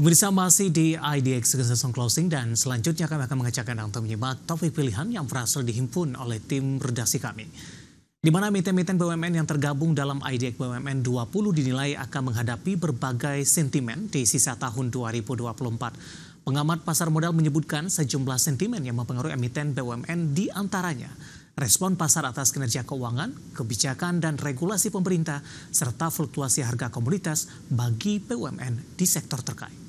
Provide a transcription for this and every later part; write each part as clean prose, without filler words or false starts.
Pemirsa masih di IDX Session Closing dan selanjutnya kami akan mengajak Anda untuk menyimak topik pilihan yang berhasil dihimpun oleh tim redaksi kami. Di mana emiten-emiten BUMN yang tergabung dalam IDX BUMN 20 dinilai akan menghadapi berbagai sentimen di sisa tahun 2024. Pengamat pasar modal menyebutkan sejumlah sentimen yang mempengaruhi emiten BUMN di antaranya respon pasar atas kinerja keuangan, kebijakan dan regulasi pemerintah, serta fluktuasi harga komoditas bagi BUMN di sektor terkait.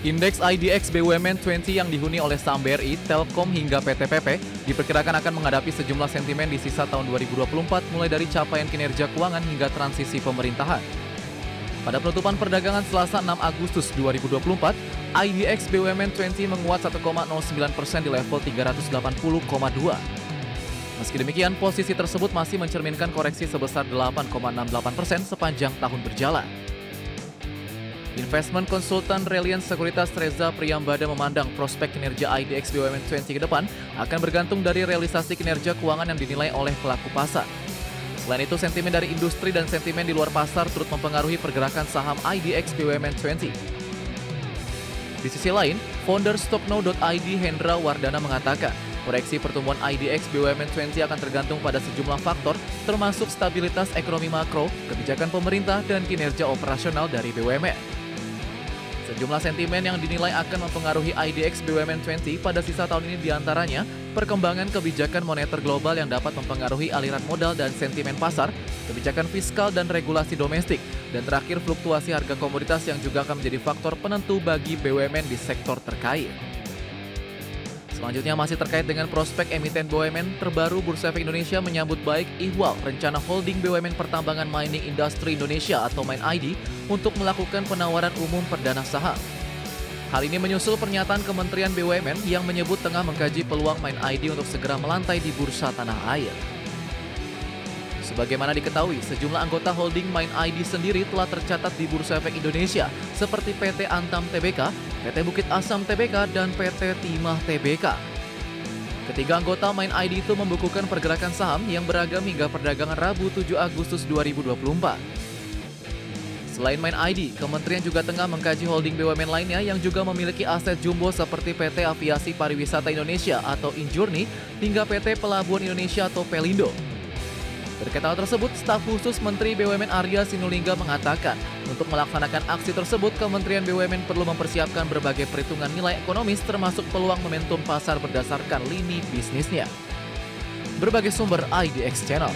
Indeks IDX BUMN 20 yang dihuni oleh saham BRI, Telkom hingga PT PP diperkirakan akan menghadapi sejumlah sentimen di sisa tahun 2024 mulai dari capaian kinerja keuangan hingga transisi pemerintahan. Pada penutupan perdagangan Selasa 6 Agustus 2024, IDX BUMN 20 menguat 1,09% di level 380,2. Meski demikian, posisi tersebut masih mencerminkan koreksi sebesar 8,68% sepanjang tahun berjalan. Investment konsultan Reliance Sekuritas Reza Priyambada memandang prospek kinerja IDX BUMN 20 ke depan akan bergantung dari realisasi kinerja keuangan yang dinilai oleh pelaku pasar. Selain itu, sentimen dari industri dan sentimen di luar pasar turut mempengaruhi pergerakan saham IDX BUMN 20. Di sisi lain, founder Stokno.id Hendra Wardana mengatakan, proyeksi pertumbuhan IDX BUMN 20 akan tergantung pada sejumlah faktor, termasuk stabilitas ekonomi makro, kebijakan pemerintah, dan kinerja operasional dari BUMN. Sejumlah sentimen yang dinilai akan mempengaruhi IDX BUMN 20 pada sisa tahun ini diantaranya perkembangan kebijakan moneter global yang dapat mempengaruhi aliran modal dan sentimen pasar, kebijakan fiskal dan regulasi domestik, dan terakhir fluktuasi harga komoditas yang juga akan menjadi faktor penentu bagi BUMN di sektor terkait. Selanjutnya masih terkait dengan prospek emiten BUMN, terbaru Bursa Efek Indonesia menyambut baik ihwal rencana holding BUMN Pertambangan Mining Industry Indonesia atau MIND untuk melakukan penawaran umum perdana saham. Hal ini menyusul pernyataan Kementerian BUMN yang menyebut tengah mengkaji peluang MIND untuk segera melantai di bursa tanah air. Sebagaimana diketahui, sejumlah anggota holding MIND sendiri telah tercatat di Bursa Efek Indonesia seperti PT Antam Tbk, PT Bukit Asam Tbk, dan PT Timah Tbk. Ketiga anggota MIND itu membukukan pergerakan saham yang beragam hingga perdagangan Rabu 7 Agustus 2024. Selain MIND, Kementerian juga tengah mengkaji holding BUMN lainnya yang juga memiliki aset jumbo seperti PT Aviasi Pariwisata Indonesia atau Injourney hingga PT Pelabuhan Indonesia atau Pelindo. Terkait hal tersebut, staf khusus Menteri BUMN Arya Sinulinga mengatakan, untuk melaksanakan aksi tersebut, Kementerian BUMN perlu mempersiapkan berbagai perhitungan nilai ekonomis termasuk peluang momentum pasar berdasarkan lini bisnisnya. Berbagai sumber IDX Channel.